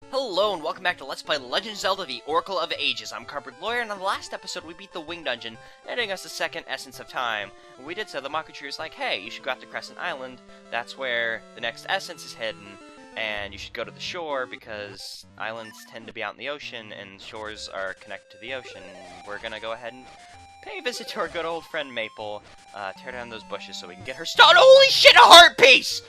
Hello and welcome back to Let's Play Legend of Zelda The Oracle of Ages. I'm Cardboard Lawyer, and on the last episode we beat the Wing Dungeon, netting us the second Essence of Time. When we did so, the Maku Tree was like, hey, you should go out to Crescent Island, that's where the next Essence is hidden, and you should go to the shore because islands tend to be out in the ocean and shores are connected to the ocean. We're gonna go ahead and pay a visit to our good old friend Maple, tear down those bushes so we can get her stone. Holy shit, a heart piece!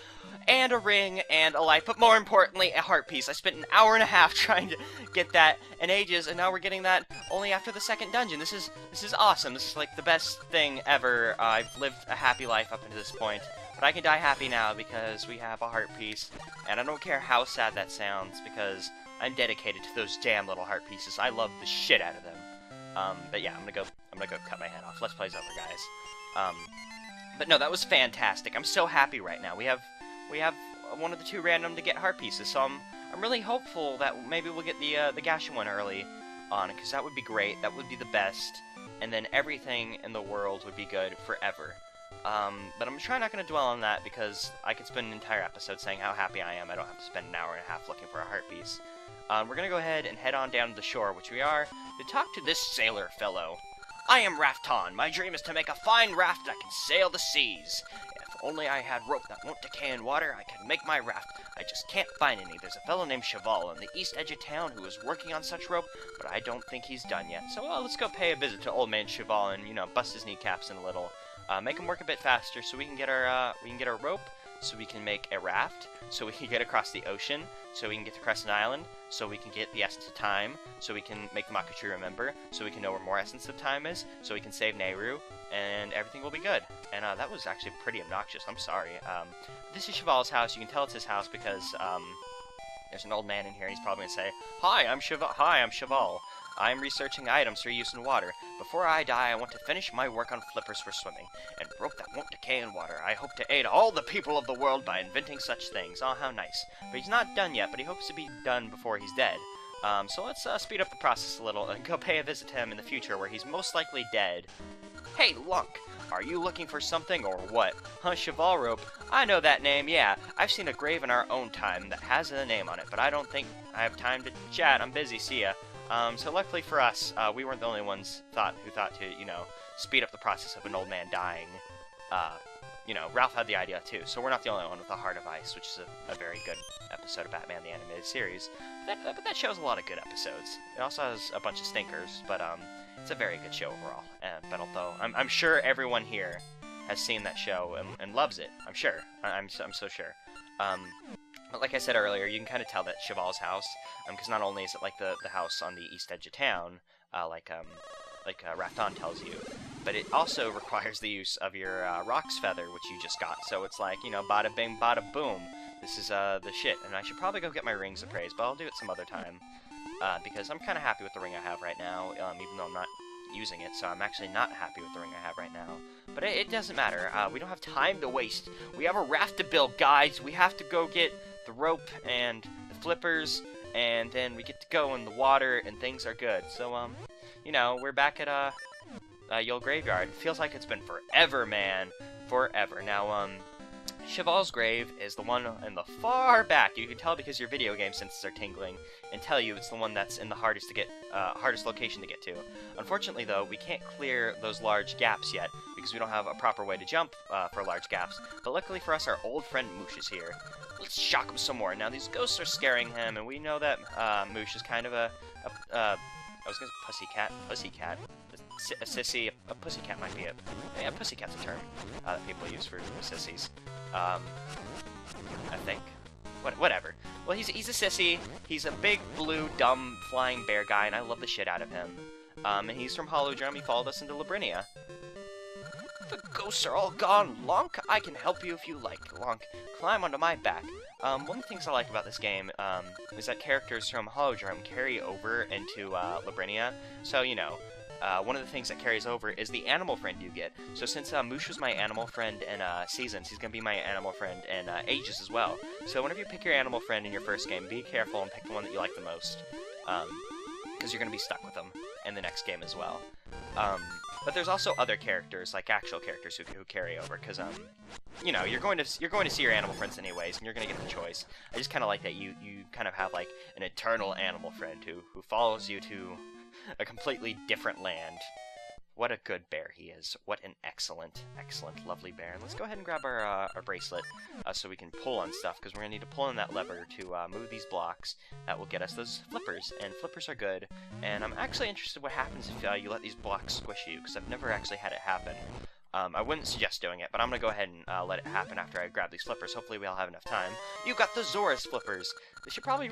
And a ring, and a life, but more importantly, a heart piece. I spent an hour and a half trying to get that in ages, and now we're getting that only after the second dungeon. This is awesome. This is like the best thing ever. I've lived a happy life up until this point, but I can die happy now because we have a heart piece, and I don't care how sad that sounds because I'm dedicated to those damn little heart pieces. I love the shit out of them. But yeah, I'm gonna go cut my head off. Let's Play's over, guys. But no, that was fantastic. I'm so happy right now. We have one of the two random to get heart pieces, so I'm really hopeful that maybe we'll get the Gasha one early on, because that would be great. That would be the best, and then everything in the world would be good forever. But I'm not going to dwell on that because I could spend an entire episode saying how happy I am. I don't have to spend an hour and a half looking for a heart piece. We're going to go ahead and head on down to the shore, which we are, to talk to this sailor fellow. I am Rafton. My dream is to make a fine raft that can sail the seas. If only I had rope that won't decay in water, I could make my raft. I just can't find any. There's a fellow named Cheval on the east edge of town who is working on such rope, but I don't think he's done yet. So, let's go pay a visit to old man Cheval and, bust his kneecaps in a little. Make him work a bit faster so we can get our rope, so we can make a raft, so we can get across the ocean, so we can get to Crescent Island, so we can get the Essence of Time, so we can make the Maku Tree remember, so we can know where more Essence of Time is, so we can save Nehru, and everything will be good. And that was actually pretty obnoxious. I'm sorry. This is Cheval's house. You can tell it's his house because there's an old man in here, and he's probably gonna say, Hi, I'm Cheval. I'm researching items for use in water. Before I die, I want to finish my work on flippers for swimming, and rope that won't decay in water. I hope to aid all the people of the world by inventing such things. Oh, how nice. But he's not done yet, but he hopes to be done before he's dead. So let's speed up the process a little and go pay a visit to him in the future where he's most likely dead. Hey, Lunk! Are you looking for something or what? Huh, Cheval Rope? I know that name, yeah. I've seen a grave in our own time that has a name on it, but I don't think I have time to chat. I'm busy, see ya. So luckily for us, we weren't the only ones who thought to, speed up the process of an old man dying. Ralph had the idea too, so we're not the only one with a Heart of Ice, which is a very good episode of Batman the Animated Series. But that show's a lot of good episodes. It also has a bunch of stinkers, but it's a very good show overall. But although I'm sure everyone here has seen that show and loves it, I'm sure. I'm so sure. But like I said earlier, you can kind of tell that Cheval's house, because not only is it like the house on the east edge of town, like Rafton tells you, but it also requires the use of your Rock's Feather, which you just got. So it's like, bada bing, bada boom. This is the shit, and I should probably go get my Rings of Praise, but I'll do it some other time, because I'm kind of happy with the ring I have right now, even though I'm not using it, so I'm actually not happy with the ring I have right now. But it doesn't matter. We don't have time to waste. We have a raft to build, guys. We have to go get the rope and the flippers, and then we get to go in the water, and things are good. So, we're back at Yule Graveyard. It feels like it's been forever, man. Forever. Now, Cheval's grave is the one in the far back. You can tell because your video game senses are tingling and tell you it's the one that's in the hardest location to get to. Unfortunately, though, we can't clear those large gaps yet because we don't have a proper way to jump for large gaps. But luckily for us, our old friend Moosh is here. Let's shock him some more. Now, these ghosts are scaring him, and we know that Moosh is kind of I was gonna say pussycat. A sissy, a pussycat might be it. Yeah, pussycat's a term that people use for sissies. I think. Whatever. Well, he's a sissy. He's a big, blue, dumb, flying bear guy, and I love the shit out of him. And he's from Hollow Drum. He followed us into Labrinia. The ghosts are all gone, Lonk. I can help you if you like, Lonk. Climb onto my back. One of the things I like about this game is that characters from Hollow Drum carry over into Labrinia. So, one of the things that carries over is the animal friend you get. So since Moosh was my animal friend in Seasons, he's going to be my animal friend in Ages as well. So whenever you pick your animal friend in your first game, be careful and pick the one that you like the most. Because you're going to be stuck with them in the next game as well. But there's also other characters, like actual characters who carry over, because you know, you're going to see your animal friends anyways, and you're going to get the choice. I just kind of like that you kind of have, like, an eternal animal friend who follows you to a completely different land. What a good bear he is. What an excellent, lovely bear. And let's go ahead and grab our bracelet so we can pull on stuff, because we're going to need to pull on that lever to move these blocks. That will get us those flippers, and flippers are good. And I'm actually interested what happens if you let these blocks squish you, because I've never actually had it happen. I wouldn't suggest doing it, but I'm going to go ahead and let it happen after I grab these flippers. Hopefully we'll have enough time. You got the Zora's flippers! They should probably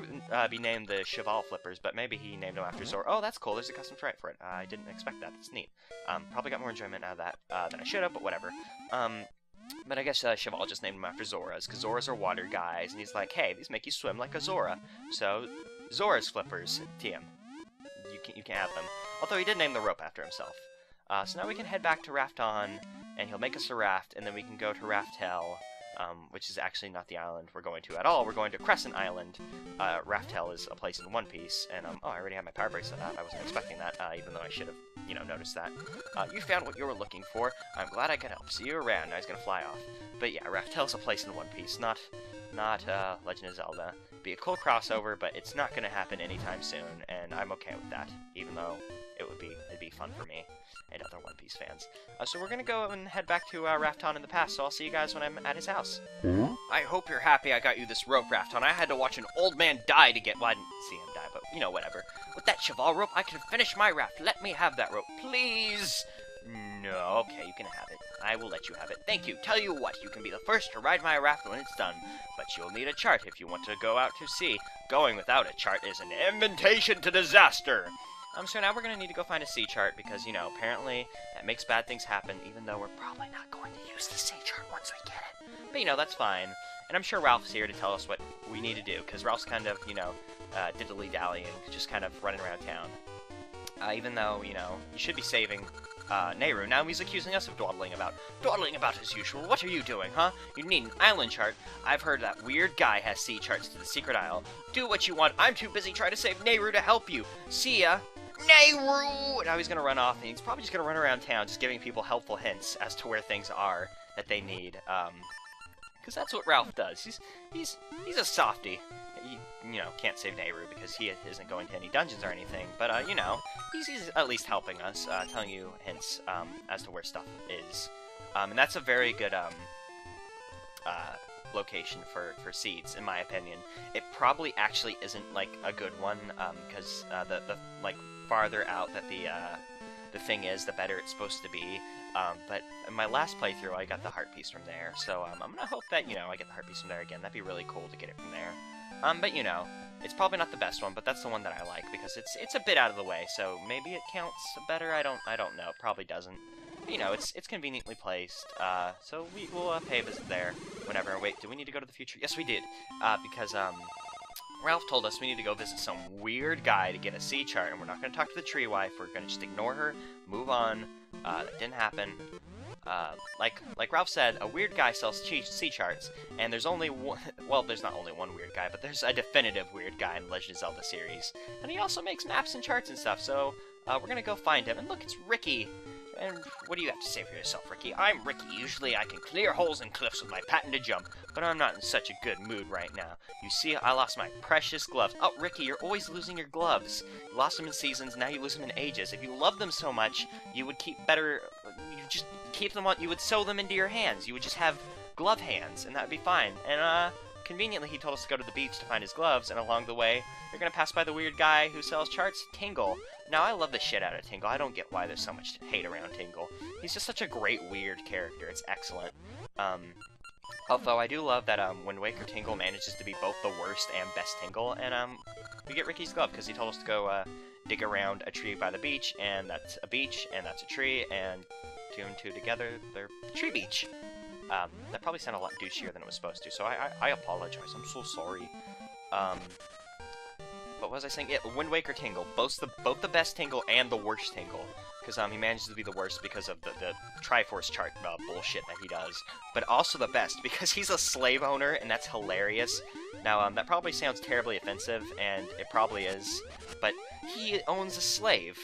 be named the Cheval flippers, but maybe he named them after Zora. Oh, that's cool. There's a custom sprite for it. I didn't expect that. That's neat. Probably got more enjoyment out of that than I should have, but whatever. But I guess Cheval just named them after Zoras, because Zoras are water guys, and he's like, hey, these make you swim like a Zora. So, Zora's flippers, TM. You can have them. Although he did name the rope after himself. So now we can head back to Rafton, and he'll make us a raft, and then we can go to Raftel, which is actually not the island we're going to at all. We're going to Crescent Island. Raftel is a place in One Piece, and oh, I already have my power bracelet out. I wasn't expecting that, even though I should have, you know, noticed that. You found what you were looking for. I'm glad I could help. See you around. Now he's gonna fly off. But yeah, Raftel's a place in One Piece, not Legend of Zelda. Be a cool crossover, but it's not gonna happen anytime soon, and I'm okay with that, even though it'd be fun for me and other One Piece fans. So we're gonna go and head back to Rafton in the past, so I'll see you guys when I'm at his house. I hope you're happy I got you this rope, Rafton. I had to watch an old man die to get... Well, I didn't see him die, but, you know, whatever. With that Cheval rope, I can finish my raft. Let me have that rope, please! No, okay, you can have it. I will let you have it. Thank you. Tell you what, you can be the first to ride my raft when it's done, but you'll need a chart if you want to go out to sea. Going without a chart is an invitation to disaster! So now we're going to need to go find a sea chart, because, you know, apparently that makes bad things happen, even though we're probably not going to use the sea chart once we get it. But, you know, that's fine. And I'm sure Ralph's here to tell us what we need to do, because Ralph's kind of, you know, diddly-dallying, just kind of running around town. Even though, you know, you should be saving Nehru. Now he's accusing us of dawdling about as usual. What are you doing, huh? You need an island chart. I've heard that weird guy has sea charts to the secret isle. Do what you want. I'm too busy trying to save Nehru to help you. See ya. Nehru! Now he's gonna run off, and he's probably just gonna run around town, just giving people helpful hints as to where things are that they need. Because that's what Ralph does. He's a softie. You know, can't save Nehru because he isn't going to any dungeons or anything. But you know, he's at least helping us, telling you hints as to where stuff is. And that's a very good location for seeds, in my opinion. It probably actually isn't like a good one, because the like farther out that the thing is, the better it's supposed to be. But in my last playthrough, I got the heart piece from there, so I'm gonna hope that, you know, I get the heart piece from there again. That'd be really cool to get it from there. But you know, it's probably not the best one, but that's the one that I like because it's a bit out of the way, so maybe it counts better. I don't know. It probably doesn't. But, you know, it's conveniently placed. So we'll pay a visit there whenever. Wait, do we need to go to the future? Yes, we did. Because Ralph told us we need to go visit some weird guy to get a sea chart, and we're not going to talk to the tree wife. We're going to just ignore her, move on. That didn't happen. Like Ralph said, a weird guy sells sea charts, and there's only one, well, there's not only one weird guy, but there's a definitive weird guy in the Legend of Zelda series. And he also makes maps and charts and stuff, so we're gonna go find him. And look, it's Ricky! And what do you have to say for yourself, Ricky? I'm Ricky. Usually I can clear holes in cliffs with my patented jump, but I'm not in such a good mood right now. You see, I lost my precious gloves. Oh, Ricky, you're always losing your gloves. You lost them in seasons, now you lose them in ages. If you love them so much, you would keep better... You just keep them on... You would sew them into your hands. You would just have glove hands, and that would be fine. And, conveniently, he told us to go to the beach to find his gloves, and along the way, you're gonna pass by the weird guy who sells charts, Tingle. Now, I love the shit out of Tingle. I don't get why there's so much hate around Tingle. He's just such a great, weird character. It's excellent. Although, I do love that, Wind Waker Tingle manages to be both the worst and best Tingle, and, we get Ricky's glove, because he told us to go, dig around a tree by the beach, and that's a beach, and that's a tree, and two and two together, they're Tree Beach. That probably sounded a lot douchier than it was supposed to, so I apologize. I'm so sorry. What was I saying? Yeah, Wind Waker Tingle. Both the best Tingle and the worst Tingle. Because he manages to be the worst because of the Triforce chart bullshit that he does. But also the best because he's a slave owner, and that's hilarious. Now, that probably sounds terribly offensive, and it probably is. But he owns a slave.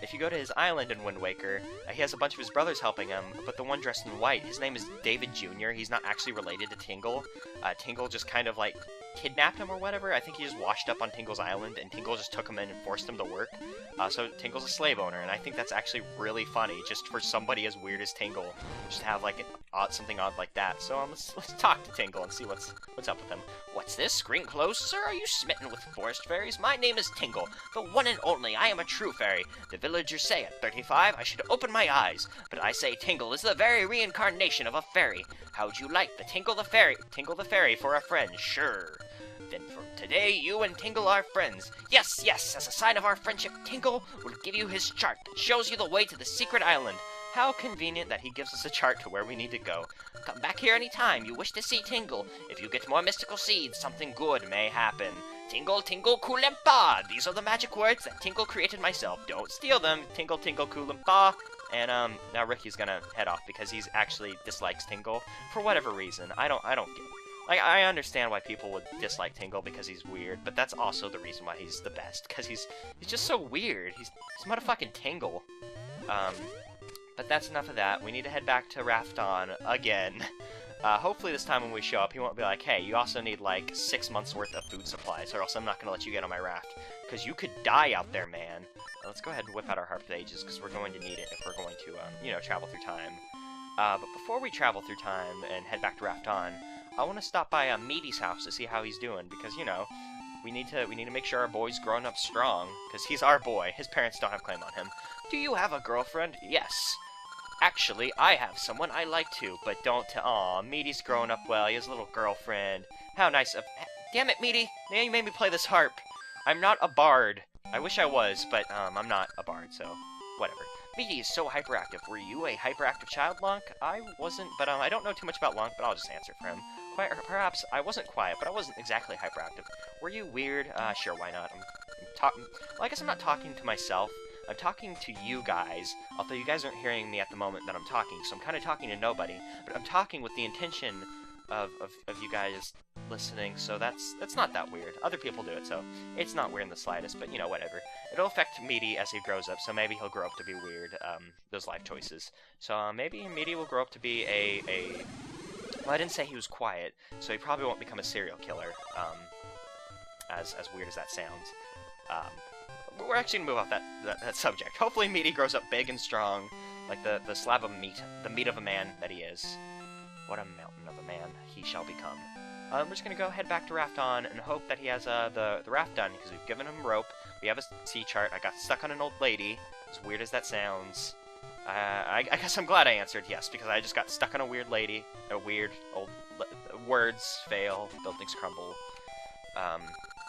if you go to his island in Wind Waker, he has a bunch of his brothers helping him, but the one dressed in white, his name is David Jr. He's not actually related to Tingle. Tingle just kind of, like, kidnapped him or whatever. I think he just washed up on Tingle's island, and Tingle just took him in and forced him to work. So Tingle's a slave owner, and I think that's actually really funny, just for somebody as weird as Tingle, just to have, like, something odd like that. So let's talk to Tingle and see what's up with him. What's this? Screen closed, sir? Are you smitten with forest fairies? My name is Tingle, the one and only. I am a true fairy. The villagers say at 35 I should open my eyes, but I say Tingle is the very reincarnation of a fairy. How'd you like the Tingle the fairy for a friend? Sure. Then from today, you and Tingle are friends. Yes, yes, as a sign of our friendship, Tingle will give you his chart that shows you the way to the secret island. How convenient that he gives us a chart to where we need to go. Come back here anytime you wish to see Tingle. If you get more mystical seeds, something good may happen. Tingle, tingle, kulimpa! These are the magic words that Tingle created myself. Don't steal them. Tingle, tingle, kulimpa. And, now Ricky's gonna head off because he's actually dislikes Tingle for whatever reason. I don't get it. Like, I understand why people would dislike Tingle because he's weird, but that's also the reason why he's the best, because he's just so weird. He's motherfucking Tingle. But that's enough of that. We need to head back to Rafton again. Hopefully this time when we show up, he won't be like, hey, you also need, like, 6 months worth of food supplies, or else I'm not gonna let you get on my raft. Because you could die out there, man. Let's go ahead and whip out our Harp of Ages, because we're going to need it if we're going to, you know, travel through time. But before we travel through time and head back to Rafton, I want to stop by Meaty's house to see how he's doing, because, you know, we need to make sure our boy's growing up strong, because he's our boy. His parents don't have claim on him. Do you have a girlfriend? Yes. Actually, I have someone I like to, but don't aw, Meaty's growing up well. He has a little girlfriend. How nice of... Damn it, Meaty! Now you made me play this harp. I'm not a bard. I wish I was, but, I'm not a bard, so... whatever. Meaty is so hyperactive. Were you a hyperactive child, Lonk? I wasn't, but, I don't know too much about Lonk, but I'll just answer for him. Perhaps I wasn't quiet, but I wasn't exactly hyperactive. Were you weird? Sure, why not? I'm talking... Well, I guess I'm not talking to myself. I'm talking to you guys, although you guys aren't hearing me at the moment that I'm talking, so I'm kind of talking to nobody, but I'm talking with the intention of you guys listening, so that's not that weird. Other people do it, so it's not weird in the slightest, but, you know, whatever. It'll affect Meaty as he grows up, so maybe he'll grow up to be weird, those life choices. So, maybe Meaty will grow up to be well, I didn't say he was quiet, so he probably won't become a serial killer, as weird as that sounds. We're actually gonna move off that subject. Hopefully Meaty grows up big and strong, like the slab of meat, the meat of a man that he is. What a mountain of a man he shall become. We're just gonna go head back to Rafton and hope that he has the raft done, because we've given him rope, we have a sea chart, I got stuck on an old lady, as weird as that sounds. I guess I'm glad I answered yes, because I just got stuck on a weird lady, a weird old... words fail, buildings crumble.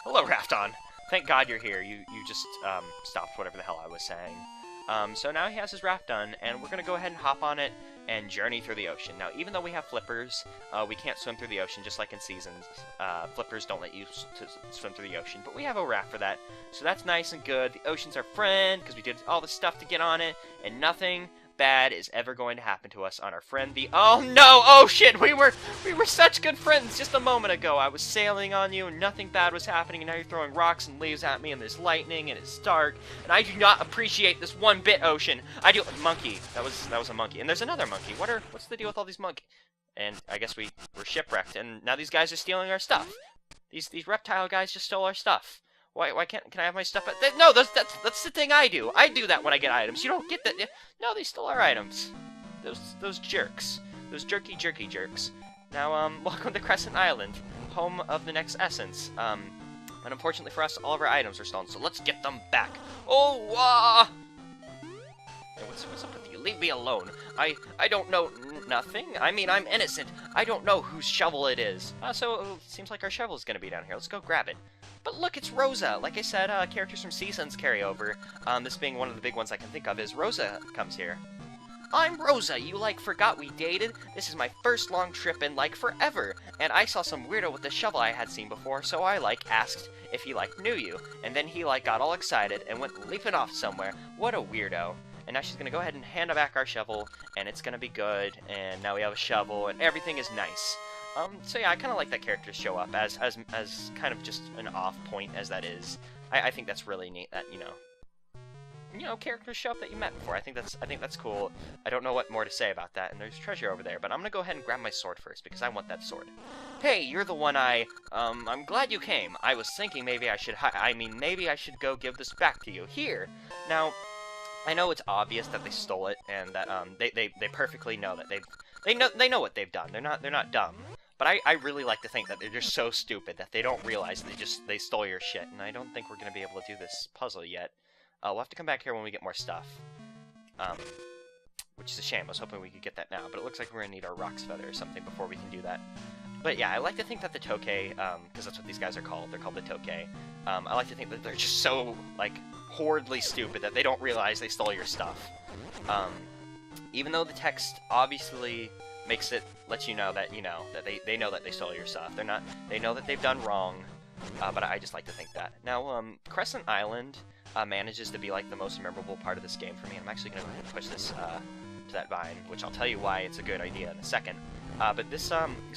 Hello, Rafton! Thank God you're here. You just stopped whatever the hell I was saying. So now he has his raft done, and we're going to go ahead and hop on it and journey through the ocean. Now, even though we have flippers, we can't swim through the ocean just like in Seasons. Flippers don't let you swim through the ocean, but we have a raft for that. So that's nice and good. The ocean's our friend, because we did all the stuff to get on it, and nothing bad is ever going to happen to us on our friend the... Oh no! Oh shit! We were such good friends just a moment ago. I was sailing on you and nothing bad was happening, and now you're throwing rocks and leaves at me and there's lightning and it's dark, and I do not appreciate this one bit, Ocean. I do... Monkey. That was a monkey. And there's another monkey. What's the deal with all these monkeys? And I guess we're shipwrecked, and now these guys are stealing our stuff. These reptile guys just stole our stuff. Why can I have my stuff? No, that's the thing I do. I do that when I get items. You don't get that. No, they stole our items. Those jerks. Those jerky jerks. Now, welcome to Crescent Island, home of the next essence. But unfortunately for us, all of our items are stolen, so let's get them back. Oh, Hey, what's up with you? Leave me alone. I don't know nothing. I mean, I'm innocent. I don't know whose shovel it is. So it seems like our shovel is gonna be down here. Let's go grab it. But look, it's Rosa. Like I said, characters from Seasons carry over. This being one of the big ones I can think of is Rosa comes here. I'm Rosa. You, like, forgot we dated? This is my first long trip in, like, forever. And I saw some weirdo with the shovel I had seen before, so I, like, asked if he, like, knew you. And then he, like, got all excited and went leaping off somewhere. What a weirdo. And now she's gonna go ahead and hand back our shovel, and it's gonna be good, and now we have a shovel, and everything is nice. So yeah, I kind of like that character show up as kind of just an off point as that is. I think that's really neat that, you know, you know, characters show up that you met before. I think that's cool. I don't know what more to say about that, and there's treasure over there, but I'm gonna go ahead and grab my sword first, because I want that sword. Hey, you're the one I'm glad you came. I was thinking maybe I should maybe I should go give this back to you. Here! Now, I know it's obvious that they stole it, and that, they perfectly know that they know what they've done. They're not dumb. But I really like to think that they're just so stupid that they don't realize they stole your shit, and I don't think we're gonna be able to do this puzzle yet. We'll have to come back here when we get more stuff. Which is a shame. I was hoping we could get that now, but it looks like we're gonna need our Rock's Feather or something before we can do that. But yeah, I like to think that the Tokay, because that's what these guys are called, they're called the Tokay, I like to think that they're just so, like, horridly stupid that they don't realize they stole your stuff. Even though the text obviously lets you know that, they know that they stole your stuff. They know that they've done wrong, but I just like to think that. Now, Crescent Island manages to be, like, the most memorable part of this game for me, and I'm actually going to go ahead and push this to that vine, which I'll tell you why it's a good idea in a second. But this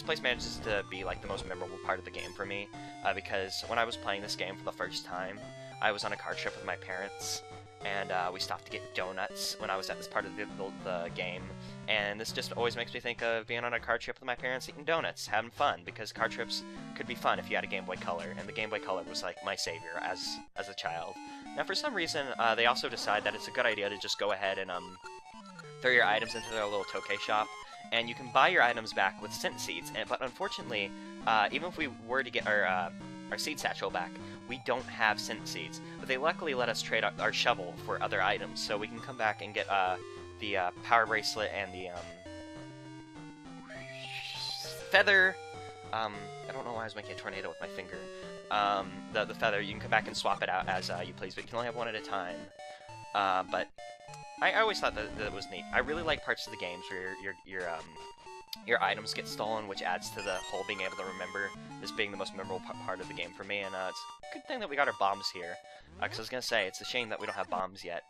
place manages to be, like, the most memorable part of the game for me, because when I was playing this game for the first time, I was on a car trip with my parents, and we stopped to get donuts when I was at this part of the game, and this just always makes me think of being on a car trip with my parents eating donuts, having fun, because car trips could be fun if you had a Game Boy Color, and the Game Boy Color was, like, my savior as a child. Now, for some reason, they also decide that it's a good idea to just go ahead and throw your items into their little Tokay shop, and you can buy your items back with scent seeds, but unfortunately, even if we were to get our seed satchel back, we don't have scent seeds, but they luckily let us trade our shovel for other items, so we can come back and get the power bracelet and the feather. I don't know why I was making a tornado with my finger. The feather, you can come back and swap it out as you please, but you can only have one at a time. But I always thought that it was neat. I really like parts of the games where your items get stolen, which adds to the whole being able to remember this being the most memorable part of the game for me, and it's a good thing that we got our bombs here, because I was going to say, it's a shame that we don't have bombs yet,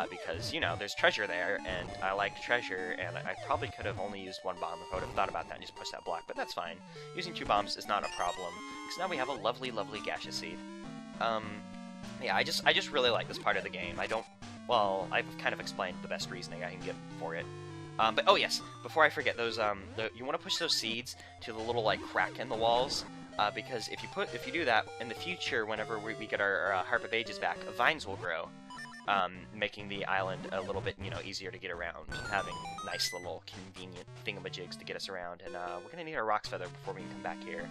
because, there's treasure there, and I like treasure, and I probably could have only used one bomb if I would have thought about that and just pushed that block, but that's fine. Using 2 bombs is not a problem, because now we have a lovely, lovely gaseous seed. Yeah, I just really like this part of the game. I've kind of explained the best reasoning I can give for it. But, oh yes, before I forget, you want to push those seeds to the little, like, crack in the walls, because if you do that, in the future, whenever we get our Harp of Ages back, vines will grow, making the island a little bit, easier to get around, having nice little convenient thingamajigs to get us around, and we're going to need our Rock's Feather before we can come back here.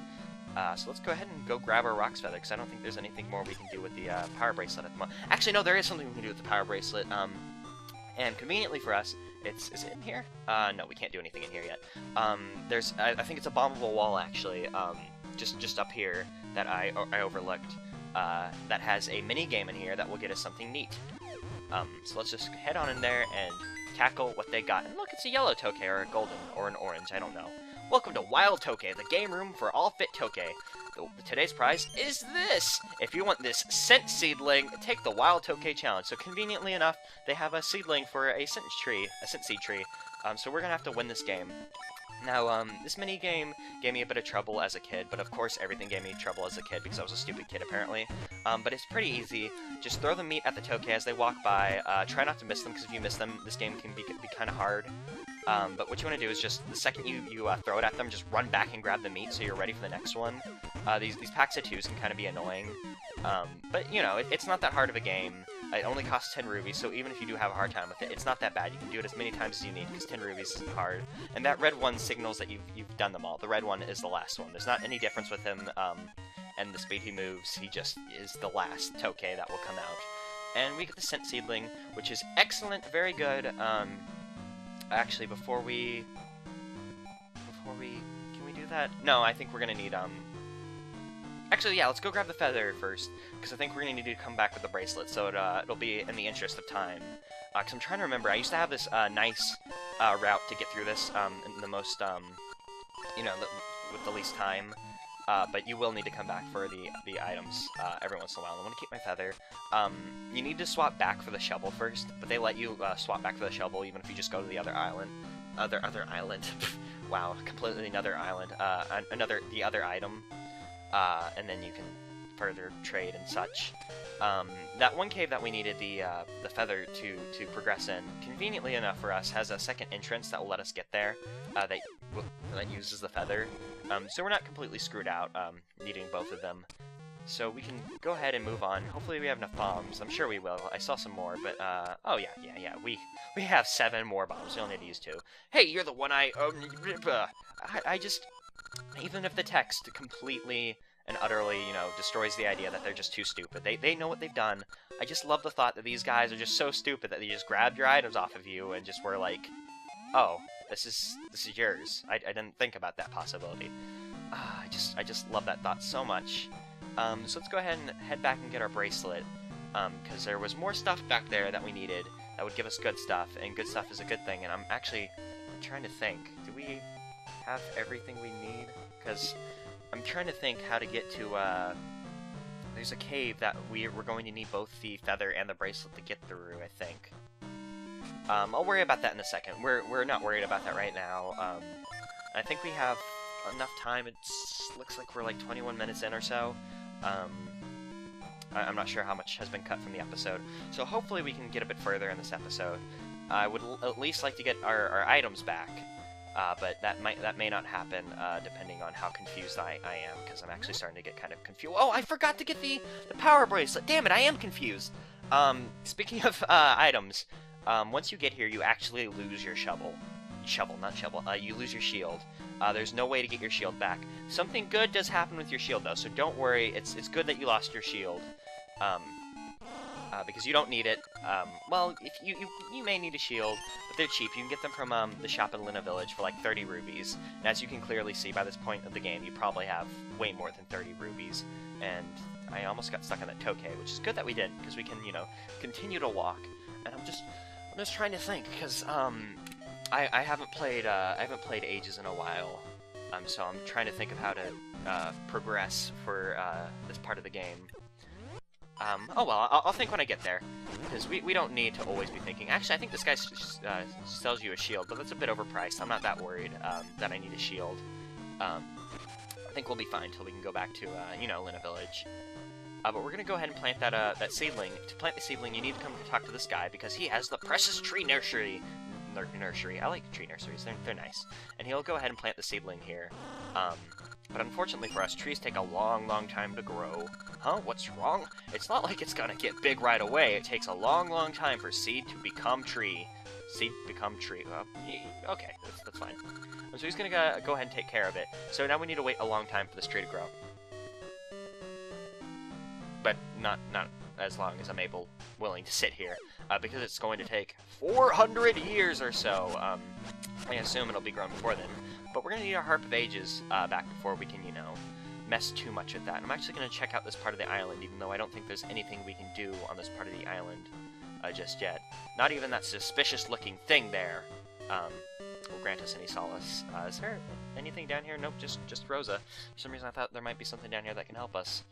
So let's go ahead and go grab our Rock's Feather, because I don't think there's anything more we can do with the Power Bracelet at the moment. Actually, no, there is something we can do with the Power Bracelet, and conveniently for us, is it in here? No, we can't do anything in here yet. I think it's a bombable wall, actually, just up here that I overlooked, that has a mini game in here that will get us something neat. So let's just head on in there and tackle what they got. And look, it's a yellow Tokay, or a golden, or an orange, I don't know. Welcome to Wild Tokay, the game room for all fit Tokay. Today's prize is this! If you want this scent seedling, take the Wild Tokay challenge. So conveniently enough, they have a seedling for a scent seed tree. So we're gonna have to win this game. Now, this mini-game gave me a bit of trouble as a kid, but of course everything gave me trouble as a kid because I was a stupid kid, apparently. But it's pretty easy. Just throw the meat at the Tokay as they walk by. Try not to miss them, because if you miss them, this game can be kind of hard. But what you want to do is just, the second you throw it at them, just run back and grab the meat so you're ready for the next one. These packs of 2s can kind of be annoying. But, it's not that hard of a game. It only costs 10 rubies, so even if you do have a hard time with it, it's not that bad. You can do it as many times as you need, because 10 rubies isn't hard. And that red one signals that you've done them all. The red one is the last one. There's not any difference with him, and the speed he moves. He just is the last Tokay that will come out. And we get the Scent Seedling, which is excellent, very good. Actually, can we do that? No, I think we're gonna need, actually, yeah, let's go grab the feather first, because I think we're gonna need to come back with the bracelet, so it'll be in the interest of time. Because I'm trying to remember, I used to have this, nice, route to get through this, in the most, with the least time. But you will need to come back for the items every once in a while. I want to keep my feather. You need to swap back for the shovel first, but they let you swap back for the shovel even if you just go to the other island. Other island. Wow, completely another island. The other item. And then you can further trade and such. That one cave that we needed the feather to progress in, conveniently enough for us, has a second entrance that will let us get there. That uses the feather. So we're not completely screwed out needing both of them. So we can go ahead and move on. Hopefully we have enough bombs. I'm sure we will. I saw some more, but oh yeah. We have 7 more bombs. We only need to use 2. Hey, you're the one I just, even if the text completely and utterly, you know, destroys the idea that they're just too stupid. They know what they've done. I just love the thought that these guys are just so stupid that they just grabbed your items off of you and just were like, oh, this is yours. I didn't think about that possibility. I just love that thought so much. So let's go ahead and head back and get our bracelet, because there was more stuff back there that we needed that would give us good stuff, and good stuff is a good thing, and I'm trying to think, do we have everything we need? Because I'm trying to think how to get to, there's a cave that we're going to need both the feather and the bracelet to get through, I think. I'll worry about that in a second. We're not worried about that right now. I think we have enough time. It looks like we're like 21 minutes in or so. I'm not sure how much has been cut from the episode, so hopefully we can get a bit further in this episode. I would at least like to get our items back, but that may not happen depending on how confused I am, because I'm actually starting to get kind of confused. Oh, I forgot to get the power bracelet. Damn it, I am confused. Speaking of items, once you get here, you actually lose your you lose your shield. There's no way to get your shield back. Something good does happen with your shield, though, so don't worry. It's good that you lost your shield, because you don't need it. Well, if you may need a shield, but they're cheap. You can get them from the shop in Lina Village for like 30 rubies. And as you can clearly see by this point of the game, you probably have way more than 30 rubies. And I almost got stuck on that Tokay, which is good that we didn't, because we can, you know, continue to walk. And I'm just trying to think, because I haven't played Ages in a while, so I'm trying to think of how to progress for this part of the game. Oh well, I'll think when I get there, because we don't need to always be thinking. Actually, I think this guy sells you a shield, but that's a bit overpriced. I'm not that worried that I need a shield. I think we'll be fine till we can go back to you know, Lina Village. But we're gonna go ahead and plant that seedling. To plant the seedling, you need to come to talk to this guy because he has the precious tree nursery. I like tree nurseries, they're nice. And he'll go ahead and plant the seedling here. But unfortunately for us, trees take a long time to grow. Huh? What's wrong? It's not like it's gonna get big right away. It takes a long time for seed to become tree. Seed become tree. Okay, that's fine. So he's gonna go ahead and take care of it. So now we need to wait a long time for this tree to grow. But not as long as I'm willing to sit here, because it's going to take 400 years or so. I assume it'll be grown before then, but we're going to need our Harp of Ages back before we can, you know, mess too much with that. I'm actually going to check out this part of the island, even though I don't think there's anything we can do on this part of the island just yet. Not even that suspicious-looking thing there will grant us any solace. Is there anything down here? Nope, just Rosa. For some reason I thought there might be something down here that can help us.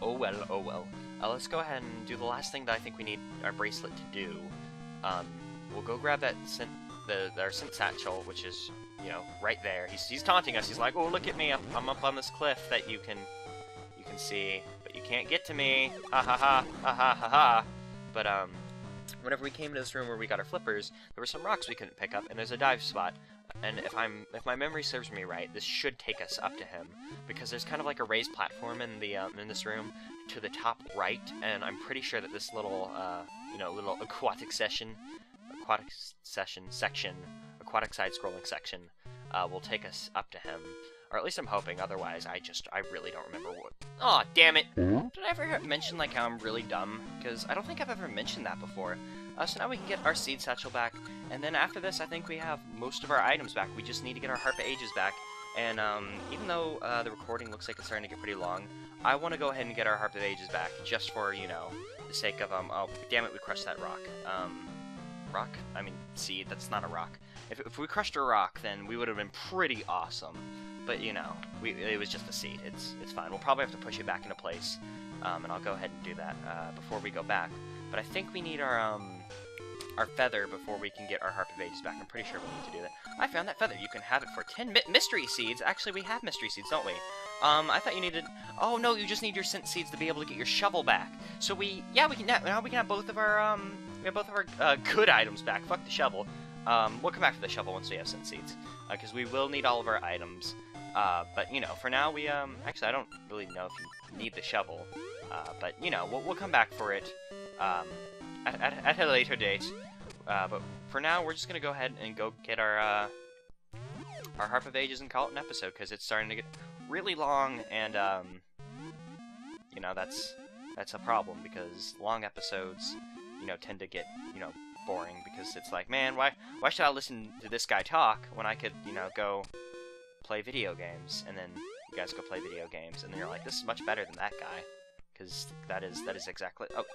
Oh well. Let's go ahead and do the last thing that I think we need our bracelet to do. We'll go grab that our scent satchel, which is, you know, right there. He's taunting us. He's like, "Oh, look at me! I'm up on this cliff that you can see, but you can't get to me. Ha ha ha ha ha ha ha." But whenever we came to this room where we got our flippers, there were some rocks we couldn't pick up, and there's a dive spot. And if my memory serves me right, this should take us up to him, because there's kind of like a raised platform in the this room to the top right, and I'm pretty sure that this little you know, little aquatic side-scrolling section will take us up to him, or at least I'm hoping. Otherwise, I really don't remember what. Aw, oh, damn it! Did I ever mention like how I'm really dumb? Because I don't think I've ever mentioned that before. So now we can get our seed satchel back, and then after this, I think we have most of our items back. We just need to get our Harp of Ages back, and even though the recording looks like it's starting to get pretty long, I want to go ahead and get our Harp of Ages back, just for, you know, the sake of, oh, damn it, we crushed that rock. Rock? I mean, seed, that's not a rock. If we crushed a rock, then we would have been pretty awesome, but, you know, it was just a seed. It's fine. We'll probably have to push it back into place, and I'll go ahead and do that before we go back. But I think we need our feather before we can get our Harp of Ages back. I'm pretty sure we need to do that. I found that feather. You can have it for 10 mystery seeds. Actually, we have mystery seeds, don't we? I thought you needed... Oh, no, you just need your scent seeds to be able to get your shovel back. So yeah, we can now we can have both of our, good items back. Fuck the shovel. We'll come back for the shovel once we have scent seeds. Because we will need all of our items. But, you know, for now, we, actually, I don't really know if you need the shovel. But, you know, we'll come back for it, at a later date. But for now, we're just gonna go ahead and go get our Harp of Ages and call it an episode, because it's starting to get really long, and, you know, that's a problem, because long episodes, you know, tend to get, you know, boring, because it's like, man, why should I listen to this guy talk when I could, you know, go play video games, and then you guys go play video games, and then you're like, this is much better than that guy, because that is exactly... Oh.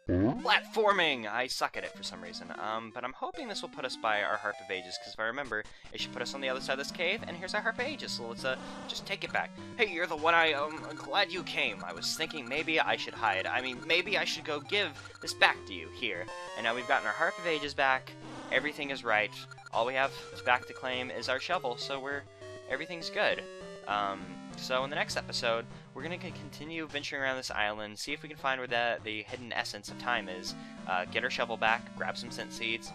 Platforming! I suck at it for some reason. But I'm hoping this will put us by our Harp of Ages, because if I remember, it should put us on the other side of this cave, and here's our Harp of Ages, so let's, just take it back. Hey, you're the one I'm glad you came. I was thinking maybe I should hide. I mean, maybe I should go give this back to you, here. And now we've gotten our Harp of Ages back, everything is right. All we have back to claim is our shovel, so everything's good. So in the next episode, we're going to continue venturing around this island, see if we can find where the hidden essence of time is, get our shovel back, grab some scent seeds,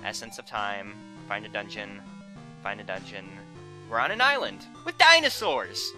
essence of time, find a dungeon. We're on an island with dinosaurs!